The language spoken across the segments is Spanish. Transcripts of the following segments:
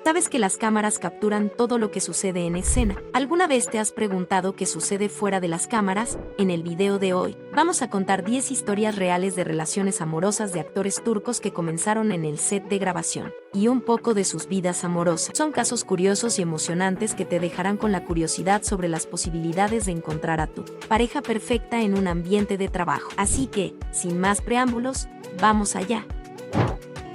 Sabes que las cámaras capturan todo lo que sucede en escena. ¿Alguna vez te has preguntado qué sucede fuera de las cámaras? En el video de hoy, vamos a contar 10 historias reales de relaciones amorosas de actores turcos que comenzaron en el set de grabación, y un poco de sus vidas amorosas. Son casos curiosos y emocionantes que te dejarán con la curiosidad sobre las posibilidades de encontrar a tu pareja perfecta en un ambiente de trabajo. Así que, sin más preámbulos, vamos allá.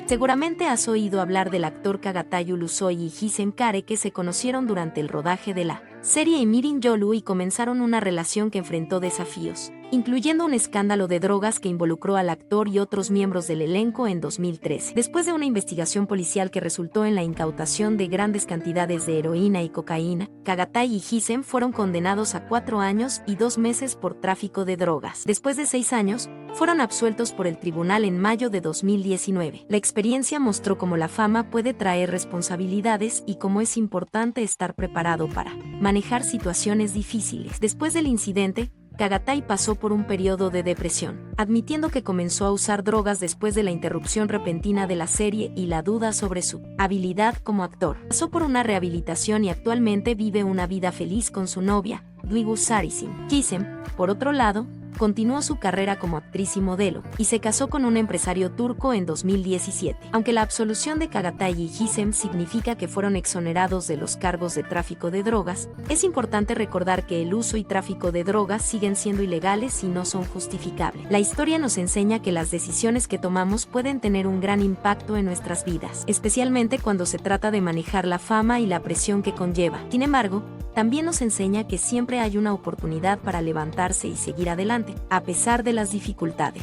Seguramente has oído hablar del actor Çağatay Ulusoy y Gizem Kare, que se conocieron durante el rodaje de la serie Emirin Yolu y comenzaron una relación que enfrentó desafíos, incluyendo un escándalo de drogas que involucró al actor y otros miembros del elenco en 2013. Después de una investigación policial que resultó en la incautación de grandes cantidades de heroína y cocaína, Çağatay y Gizem fueron condenados a 4 años y 2 meses por tráfico de drogas. Después de 6 años, fueron absueltos por el tribunal en mayo de 2019. La experiencia mostró cómo la fama puede traer responsabilidades y cómo es importante estar preparado para manejar situaciones difíciles. Después del incidente, Çağatay pasó por un periodo de depresión, admitiendo que comenzó a usar drogas después de la interrupción repentina de la serie y la duda sobre su habilidad como actor. Pasó por una rehabilitación y actualmente vive una vida feliz con su novia, Duygu Sarıcin. Gizem, por otro lado, continuó su carrera como actriz y modelo, y se casó con un empresario turco en 2017. Aunque la absolución de Çağatay y Gizem significa que fueron exonerados de los cargos de tráfico de drogas, es importante recordar que el uso y tráfico de drogas siguen siendo ilegales y no son justificables. La historia nos enseña que las decisiones que tomamos pueden tener un gran impacto en nuestras vidas, especialmente cuando se trata de manejar la fama y la presión que conlleva. Sin embargo, también nos enseña que siempre hay una oportunidad para levantarse y seguir adelante, a pesar de las dificultades.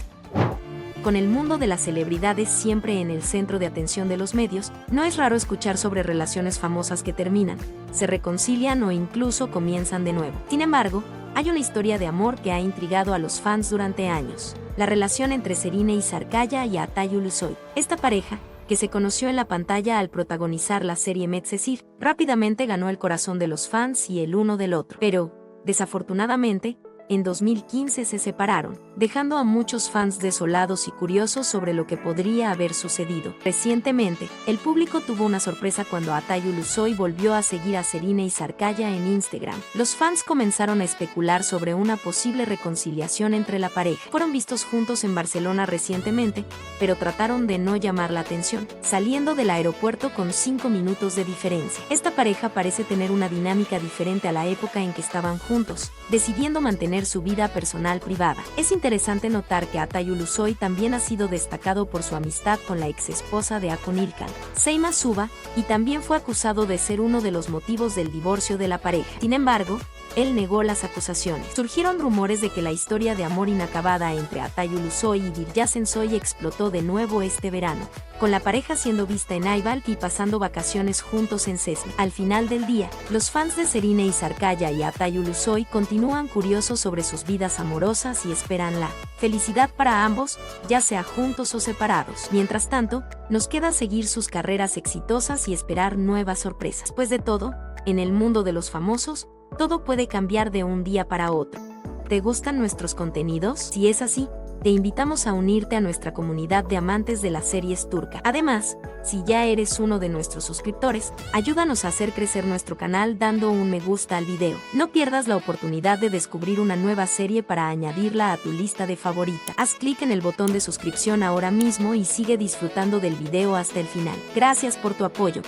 Con el mundo de las celebridades siempre en el centro de atención de los medios, no es raro escuchar sobre relaciones famosas que terminan, se reconcilian o incluso comienzan de nuevo. Sin embargo, hay una historia de amor que ha intrigado a los fans durante años: la relación entre Serine Sarıkaya y Çağatay Ulusoy. Esta pareja, que se conoció en la pantalla al protagonizar la serie Medcezir, rápidamente ganó el corazón de los fans y el uno del otro. Pero, desafortunadamente, en 2015 se separaron, dejando a muchos fans desolados y curiosos sobre lo que podría haber sucedido. Recientemente, el público tuvo una sorpresa cuando Çağatay Ulusoy volvió a seguir a Serine Sarıkaya en Instagram. Los fans comenzaron a especular sobre una posible reconciliación entre la pareja. Fueron vistos juntos en Barcelona recientemente, pero trataron de no llamar la atención, saliendo del aeropuerto con 5 minutos de diferencia. Esta pareja parece tener una dinámica diferente a la época en que estaban juntos, decidiendo mantener su vida personal privada. Es interesante notar que Çağatay Ulusoy también ha sido destacado por su amistad con la exesposa de Akon İlkan, Seyma Suba, y también fue acusado de ser uno de los motivos del divorcio de la pareja. Sin embargo, él negó las acusaciones. Surgieron rumores de que la historia de amor inacabada entre Çağatay Ulusoy y Birce Şensoy explotó de nuevo este verano, con la pareja siendo vista en Ayvalık y pasando vacaciones juntos en Cesme. Al final del día, los fans de Serine Sarıkaya y Çağatay Ulusoy continúan curiosos sobre sus vidas amorosas y esperan la felicidad para ambos, ya sea juntos o separados. Mientras tanto, nos queda seguir sus carreras exitosas y esperar nuevas sorpresas. Después de todo, en el mundo de los famosos, todo puede cambiar de un día para otro. ¿Te gustan nuestros contenidos? Si es así, te invitamos a unirte a nuestra comunidad de amantes de las series turcas. Además, si ya eres uno de nuestros suscriptores, ayúdanos a hacer crecer nuestro canal dando un me gusta al video. No pierdas la oportunidad de descubrir una nueva serie para añadirla a tu lista de favoritas. Haz clic en el botón de suscripción ahora mismo y sigue disfrutando del video hasta el final. Gracias por tu apoyo.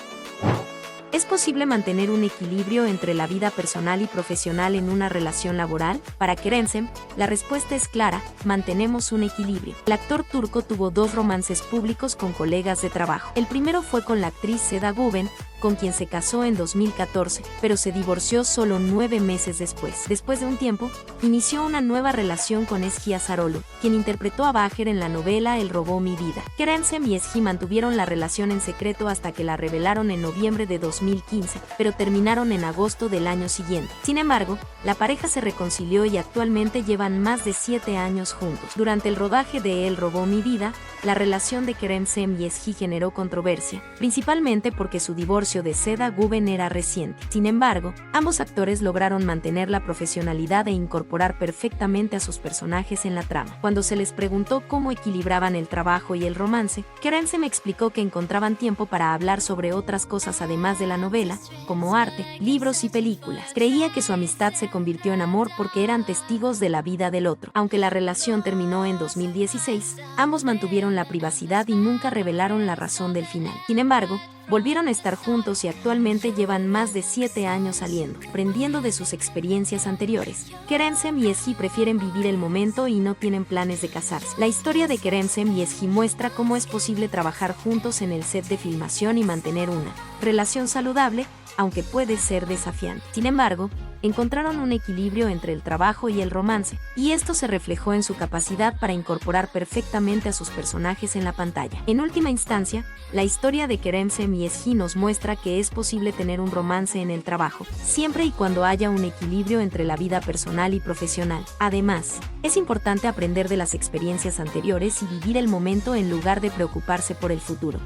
¿Es posible mantener un equilibrio entre la vida personal y profesional en una relación laboral? Para Kerem, la respuesta es clara: mantenemos un equilibrio. El actor turco tuvo 2 romances públicos con colegas de trabajo. El primero fue con la actriz Seda Güven, con quien se casó en 2014, pero se divorció solo 9 meses después. Después de un tiempo, inició una nueva relación con Ezgi Azaroglu, quien interpretó a Baher en la novela Él robó mi vida. Kerem y Ezgi mantuvieron la relación en secreto hasta que la revelaron en noviembre de 2015, pero terminaron en agosto del año siguiente. Sin embargo, la pareja se reconcilió y actualmente llevan más de 7 años juntos. Durante el rodaje de Él robó mi vida, la relación de Kerem y Ezgi generó controversia, principalmente porque su divorcio de Seda Güven era reciente. Sin embargo, ambos actores lograron mantener la profesionalidad e incorporar perfectamente a sus personajes en la trama. Cuando se les preguntó cómo equilibraban el trabajo y el romance, Kerensem explicó que encontraban tiempo para hablar sobre otras cosas además de la novela, como arte, libros y películas. Creía que su amistad se convirtió en amor porque eran testigos de la vida del otro. Aunque la relación terminó en 2016, ambos mantuvieron la privacidad y nunca revelaron la razón del final. Sin embargo, volvieron a estar juntos y actualmente llevan más de 7 años saliendo, aprendiendo de sus experiencias anteriores. Kerensem y Ezgi prefieren vivir el momento y no tienen planes de casarse. La historia de Kerensem y Ezgi muestra cómo es posible trabajar juntos en el set de filmación y mantener una relación saludable, aunque puede ser desafiante. Sin embargo, encontraron un equilibrio entre el trabajo y el romance, y esto se reflejó en su capacidad para incorporar perfectamente a sus personajes en la pantalla. En última instancia, la historia de Kerensem y Ezgi nos muestra que es posible tener un romance en el trabajo, siempre y cuando haya un equilibrio entre la vida personal y profesional. Además, es importante aprender de las experiencias anteriores y vivir el momento en lugar de preocuparse por el futuro.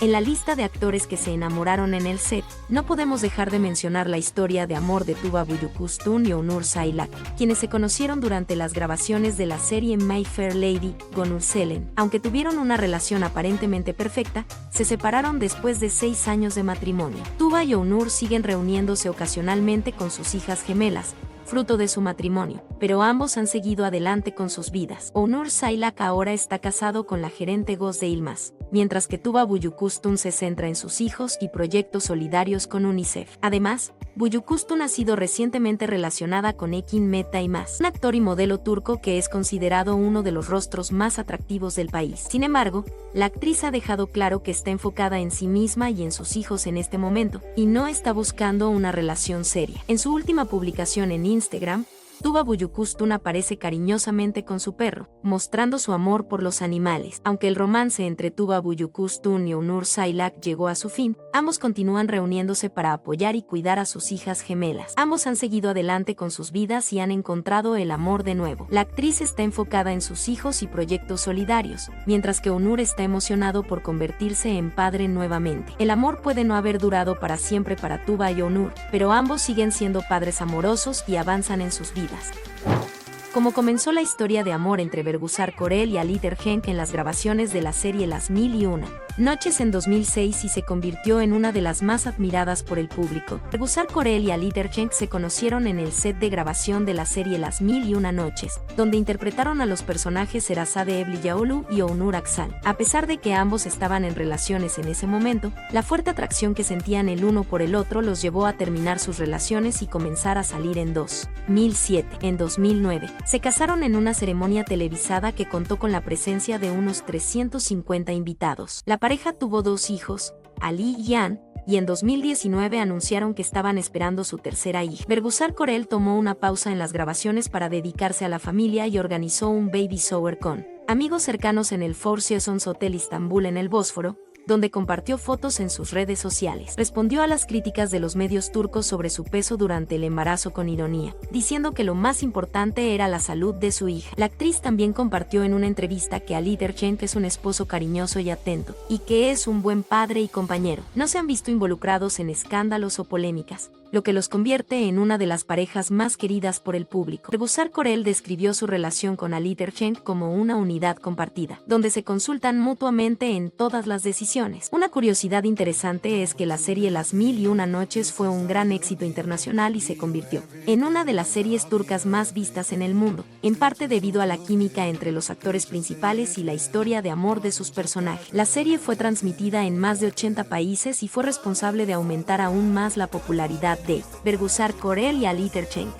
En la lista de actores que se enamoraron en el set, no podemos dejar de mencionar la historia de amor de Tuba Büyüküstün y Onur Sailak, quienes se conocieron durante las grabaciones de la serie My Fair Lady, Gönül Selen. Aunque tuvieron una relación aparentemente perfecta, se separaron después de 6 años de matrimonio. Tuba y Onur siguen reuniéndose ocasionalmente con sus hijas gemelas, fruto de su matrimonio, pero ambos han seguido adelante con sus vidas. Onur Sailak ahora está casado con la gerente Gözde Yılmaz, mientras que Tuba Büyüküstün se centra en sus hijos y proyectos solidarios con UNICEF. Además, Büyüküstün ha sido recientemente relacionada con Ekin Meta Yılmaz, un actor y modelo turco que es considerado uno de los rostros más atractivos del país. Sin embargo, la actriz ha dejado claro que está enfocada en sí misma y en sus hijos en este momento, y no está buscando una relación seria. En su última publicación en Instagram, Tuba Büyüküstün aparece cariñosamente con su perro, mostrando su amor por los animales. Aunque el romance entre Tuba Büyüküstün y Onur Sailak llegó a su fin, ambos continúan reuniéndose para apoyar y cuidar a sus hijas gemelas. Ambos han seguido adelante con sus vidas y han encontrado el amor de nuevo. La actriz está enfocada en sus hijos y proyectos solidarios, mientras que Onur está emocionado por convertirse en padre nuevamente. El amor puede no haber durado para siempre para Tuba y Onur, pero ambos siguen siendo padres amorosos y avanzan en sus vidas. Como comenzó la historia de amor entre Bergüzar Korel y Ali Tergenk en las grabaciones de la serie Las Mil y Una Noches en 2006 y se convirtió en una de las más admiradas por el público. Bergüzar Korel y Ali Tergenk se conocieron en el set de grabación de la serie Las Mil y Una Noches, donde interpretaron a los personajes Sherazade Evliyaoğlu y Onur Aksal. A pesar de que ambos estaban en relaciones en ese momento, la fuerte atracción que sentían el uno por el otro los llevó a terminar sus relaciones y comenzar a salir en 2007. En 2009, se casaron en una ceremonia televisada que contó con la presencia de unos 350 invitados. La pareja tuvo 2 hijos, Ali y Jan, y en 2019 anunciaron que estaban esperando su tercera hija. Bergüzar Korel tomó una pausa en las grabaciones para dedicarse a la familia y organizó un baby shower con amigos cercanos en el Four Seasons Hotel Istambul en el Bósforo, donde compartió fotos en sus redes sociales. Respondió a las críticas de los medios turcos sobre su peso durante el embarazo con ironía, diciendo que lo más importante era la salud de su hija. La actriz también compartió en una entrevista que Ali Tergenk es un esposo cariñoso y atento, y que es un buen padre y compañero. No se han visto involucrados en escándalos o polémicas, lo que los convierte en una de las parejas más queridas por el público. Bergüzar Korel describió su relación con Ali Tergenk como una unidad compartida, donde se consultan mutuamente en todas las decisiones. Una curiosidad interesante es que la serie Las Mil y Una Noches fue un gran éxito internacional y se convirtió en una de las series turcas más vistas en el mundo, en parte debido a la química entre los actores principales y la historia de amor de sus personajes. La serie fue transmitida en más de 80 países y fue responsable de aumentar aún más la popularidad de Bergüzar Korel y Ali Tergenk.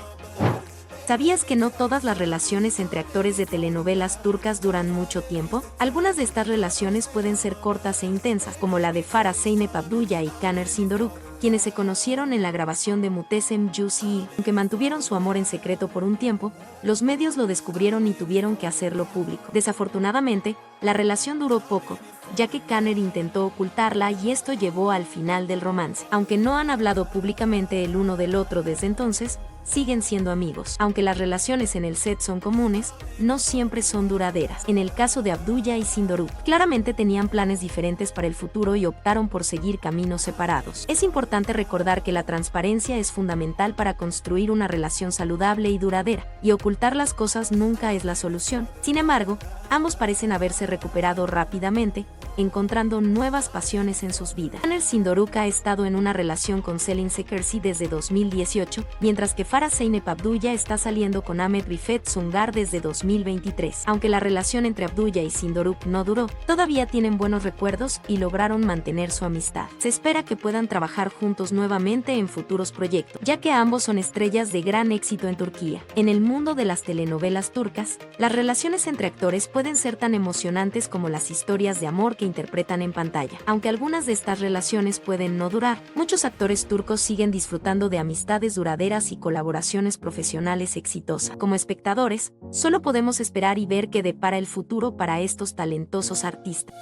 ¿Sabías que no todas las relaciones entre actores de telenovelas turcas duran mucho tiempo? Algunas de estas relaciones pueden ser cortas e intensas, como la de Farah Zeynep Abdullah y Caner Sindoruk, quienes se conocieron en la grabación de Muhteşem Yüzyıl. Aunque mantuvieron su amor en secreto por un tiempo, los medios lo descubrieron y tuvieron que hacerlo público. Desafortunadamente, la relación duró poco, ya que Caner intentó ocultarla y esto llevó al final del romance. Aunque no han hablado públicamente el uno del otro desde entonces, siguen siendo amigos. Aunque las relaciones en el set son comunes, no siempre son duraderas. En el caso de Abdulla y Sindorup, claramente tenían planes diferentes para el futuro y optaron por seguir caminos separados. Es importante recordar que la transparencia es fundamental para construir una relación saludable y duradera, y ocultar las cosas nunca es la solución. Sin embargo, ambos parecen haberse recuperado rápidamente, encontrando nuevas pasiones en sus vidas. Taner Sindorup ha estado en una relación con Selin Sekersi desde 2018, mientras que Farah Zeynep Abdulla está saliendo con Ahmed Rifet Sungar desde 2023. Aunque la relación entre Abdulla y Sindorup no duró, todavía tienen buenos recuerdos y lograron mantener su amistad. Se espera que puedan trabajar juntos nuevamente en futuros proyectos, ya que ambos son estrellas de gran éxito en Turquía. En el mundo de las telenovelas turcas, las relaciones entre actores pueden ser tan emocionantes como las historias de amor que interpretan en pantalla. Aunque algunas de estas relaciones pueden no durar, muchos actores turcos siguen disfrutando de amistades duraderas y colaboraciones profesionales exitosas. Como espectadores, solo podemos esperar y ver qué depara el futuro para estos talentosos artistas.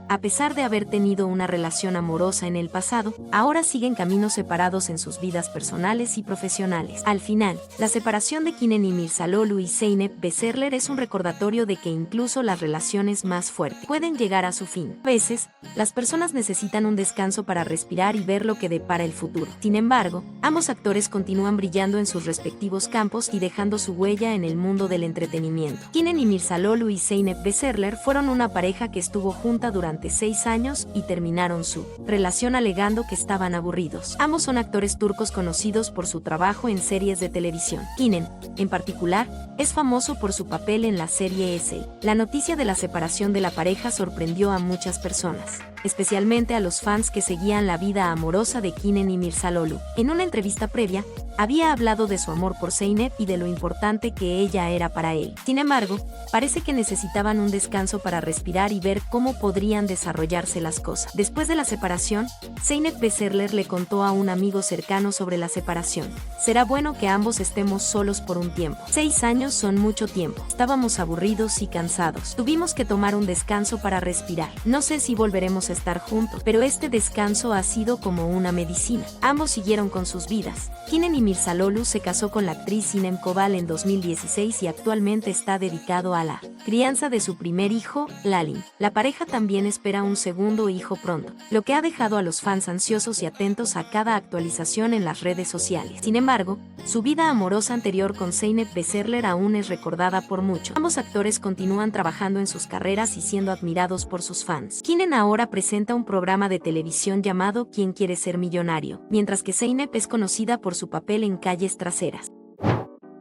A pesar de haber tenido una relación amorosa en el pasado, ahora siguen caminos separados en sus vidas personales y profesionales. Al final, la separación de Kinen İmirzalıoğlu y Zeynep Beserler es un recordatorio de que incluso las relaciones más fuertes pueden llegar a su fin. A veces, las personas necesitan un descanso para respirar y ver lo que depara el futuro. Sin embargo, ambos actores continúan brillando en sus respectivos campos y dejando su huella en el mundo del entretenimiento. Kinen İmirzalıoğlu y Zeynep Beserler fueron una pareja que estuvo junta durante 6 años y terminaron su relación alegando que estaban aburridos. Ambos son actores turcos conocidos por su trabajo en series de televisión. Kinen, en particular, es famoso por su papel en la serie Esel. La noticia de la separación de la pareja sorprendió a muchas personas, especialmente a los fans que seguían la vida amorosa de Kinen İmirzalıoğlu. En una entrevista previa, había hablado de su amor por Zeynep y de lo importante que ella era para él. Sin embargo, parece que necesitaban un descanso para respirar y ver cómo podrían desarrollarse las cosas. Después de la separación, Zeynep Beserler le contó a un amigo cercano sobre la separación. Será bueno que ambos estemos solos por un tiempo. 6 años son mucho tiempo. Estábamos aburridos y cansados. Tuvimos que tomar un descanso para respirar. No sé si volveremos a estar juntos, pero este descanso ha sido como una medicina. Ambos siguieron con sus vidas. Kinen İmirzalıoğlu se casó con la actriz Sinem Kobal en 2016 y actualmente está dedicado a la crianza de su primer hijo, Lalin. La pareja también espera un segundo hijo pronto, lo que ha dejado a los fans ansiosos y atentos a cada actualización en las redes sociales. Sin embargo, su vida amorosa anterior con Zeynep Beserler aún es recordada por muchos. Ambos actores continúan trabajando en sus carreras y siendo admirados por sus fans. Kinen ahora presenta un programa de televisión llamado ¿Quién quiere ser millonario?, mientras que Zeynep es conocida por su papel en Calles Traseras.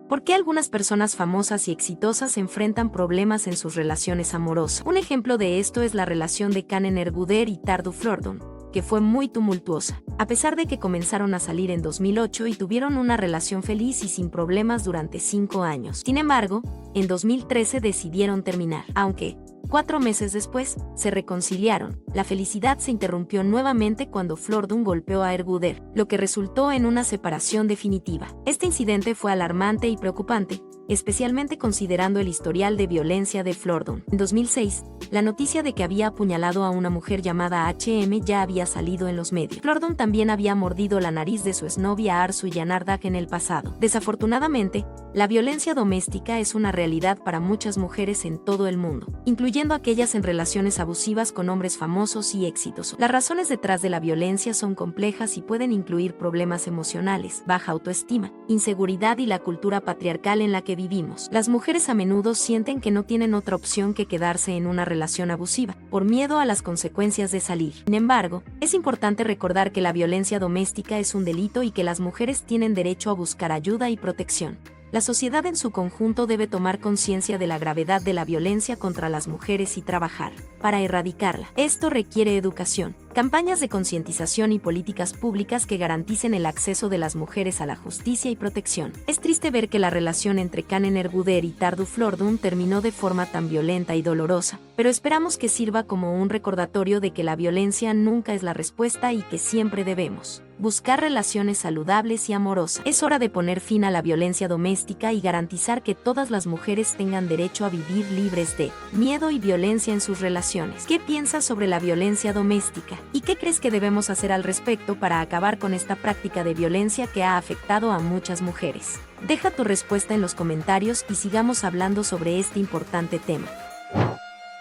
¿Por qué algunas personas famosas y exitosas enfrentan problemas en sus relaciones amorosas? Un ejemplo de esto es la relación de Canen Erguder y Tardu Flordon, que fue muy tumultuosa. A pesar de que comenzaron a salir en 2008 y tuvieron una relación feliz y sin problemas durante 5 años. Sin embargo, en 2013 decidieron terminar, aunque 4 meses después, se reconciliaron. La felicidad se interrumpió nuevamente cuando Flordun golpeó a Erguder, lo que resultó en una separación definitiva. Este incidente fue alarmante y preocupante, especialmente considerando el historial de violencia de Flordun. En 2006, la noticia de que había apuñalado a una mujer llamada HM ya había salido en los medios. Flordun también había mordido la nariz de su exnovia Arzu Yanardaq en el pasado. Desafortunadamente, la violencia doméstica es una realidad para muchas mujeres en todo el mundo, incluyendo aquellas en relaciones abusivas con hombres famosos y exitosos. Las razones detrás de la violencia son complejas y pueden incluir problemas emocionales, baja autoestima, inseguridad y la cultura patriarcal en la que vivimos. Las mujeres a menudo sienten que no tienen otra opción que quedarse en una relación abusiva, por miedo a las consecuencias de salir. Sin embargo, es importante recordar que la violencia doméstica es un delito y que las mujeres tienen derecho a buscar ayuda y protección. La sociedad en su conjunto debe tomar conciencia de la gravedad de la violencia contra las mujeres y trabajar para erradicarla. Esto requiere educación, campañas de concientización y políticas públicas que garanticen el acceso de las mujeres a la justicia y protección. Es triste ver que la relación entre Canen Erguder y Tardu Flordun terminó de forma tan violenta y dolorosa, pero esperamos que sirva como un recordatorio de que la violencia nunca es la respuesta y que siempre debemos buscar relaciones saludables y amorosas. Es hora de poner fin a la violencia doméstica y garantizar que todas las mujeres tengan derecho a vivir libres de miedo y violencia en sus relaciones. ¿Qué piensas sobre la violencia doméstica? ¿Y qué crees que debemos hacer al respecto para acabar con esta práctica de violencia que ha afectado a muchas mujeres? Deja tu respuesta en los comentarios y sigamos hablando sobre este importante tema.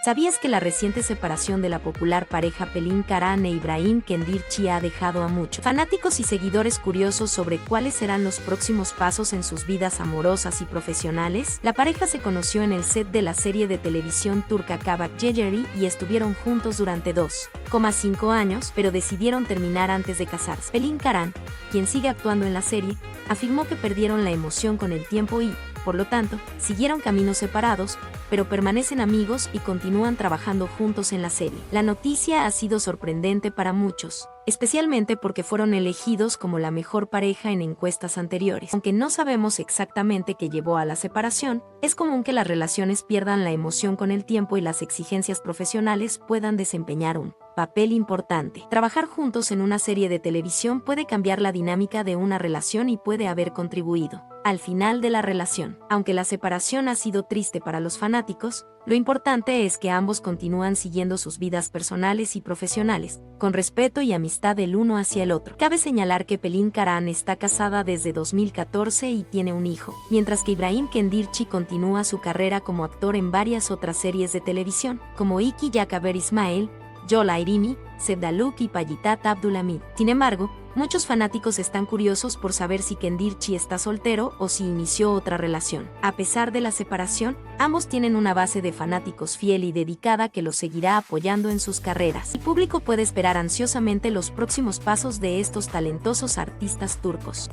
¿Sabías que la reciente separación de la popular pareja Pelin Karan e Ibrahim Kendirchi ha dejado a muchos fanáticos y seguidores curiosos sobre cuáles serán los próximos pasos en sus vidas amorosas y profesionales? La pareja se conoció en el set de la serie de televisión turca Kavak Geceri y estuvieron juntos durante 2,5 años, pero decidieron terminar antes de casarse. Pelin Karan, quien sigue actuando en la serie, afirmó que perdieron la emoción con el tiempo y, por lo tanto, siguieron caminos separados, pero permanecen amigos y continúan trabajando juntos en la serie. La noticia ha sido sorprendente para muchos, especialmente porque fueron elegidos como la mejor pareja en encuestas anteriores. Aunque no sabemos exactamente qué llevó a la separación, es común que las relaciones pierdan la emoción con el tiempo y las exigencias profesionales puedan desempeñar un papel importante. Trabajar juntos en una serie de televisión puede cambiar la dinámica de una relación y puede haber contribuido al final de la relación. Aunque la separación ha sido triste para los fanáticos, lo importante es que ambos continúan siguiendo sus vidas personales y profesionales, con respeto y amistad el uno hacia el otro. Cabe señalar que Pelin Karan está casada desde 2014 y tiene un hijo, mientras que Ibrahim Kendirchi continúa su carrera como actor en varias otras series de televisión, como Iki Yakaber Ismail, Yola Irimi, Sevdaluk y Payitat Abdulhamid. Sin embargo, muchos fanáticos están curiosos por saber si Kendirchi está soltero o si inició otra relación. A pesar de la separación, ambos tienen una base de fanáticos fiel y dedicada que los seguirá apoyando en sus carreras. El público puede esperar ansiosamente los próximos pasos de estos talentosos artistas turcos.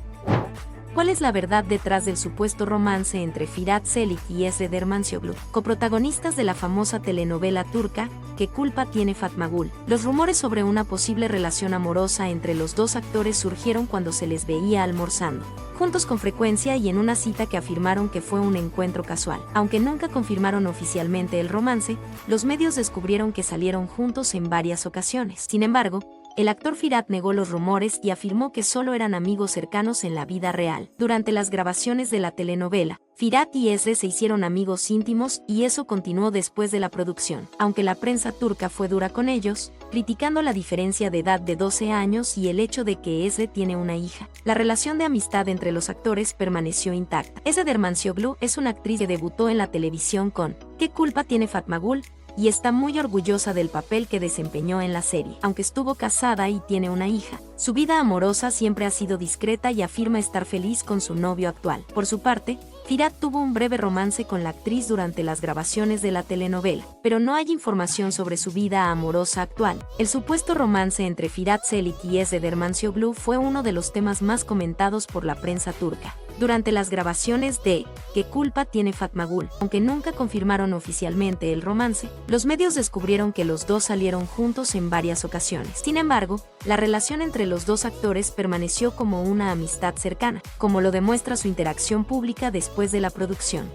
¿Cuál es la verdad detrás del supuesto romance entre Firat Çelik y Esre Dermancioglu, coprotagonistas de la famosa telenovela turca ¿Qué culpa tiene Fatma Gül? Los rumores sobre una posible relación amorosa entre los dos actores surgieron cuando se les veía almorzando juntos con frecuencia y en una cita que afirmaron que fue un encuentro casual. Aunque nunca confirmaron oficialmente el romance, los medios descubrieron que salieron juntos en varias ocasiones. Sin embargo, el actor Firat negó los rumores y afirmó que solo eran amigos cercanos en la vida real. Durante las grabaciones de la telenovela, Firat y Esre se hicieron amigos íntimos y eso continuó después de la producción. Aunque la prensa turca fue dura con ellos, criticando la diferencia de edad de 12 años y el hecho de que Esre tiene una hija, la relación de amistad entre los actores permaneció intacta. Esre Dermancioglu es una actriz que debutó en la televisión con ¿Qué culpa tiene Fatma Gül? Y está muy orgullosa del papel que desempeñó en la serie. Aunque estuvo casada y tiene una hija, su vida amorosa siempre ha sido discreta y afirma estar feliz con su novio actual. Por su parte, Firat tuvo un breve romance con la actriz durante las grabaciones de la telenovela, pero no hay información sobre su vida amorosa actual. El supuesto romance entre Firat Çelik y Esre Dermancioglu fue uno de los temas más comentados por la prensa turca durante las grabaciones de ¿Qué culpa tiene Fatma Gül? Aunque nunca confirmaron oficialmente el romance, los medios descubrieron que los dos salieron juntos en varias ocasiones. Sin embargo, la relación entre los dos actores permaneció como una amistad cercana, como lo demuestra su interacción pública después de la producción.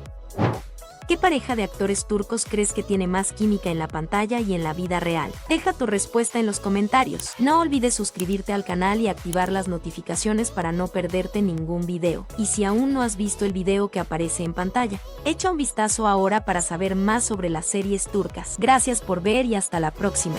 ¿Qué pareja de actores turcos crees que tiene más química en la pantalla y en la vida real? Deja tu respuesta en los comentarios. No olvides suscribirte al canal y activar las notificaciones para no perderte ningún video. Y si aún no has visto el video que aparece en pantalla, echa un vistazo ahora para saber más sobre las series turcas. Gracias por ver y hasta la próxima.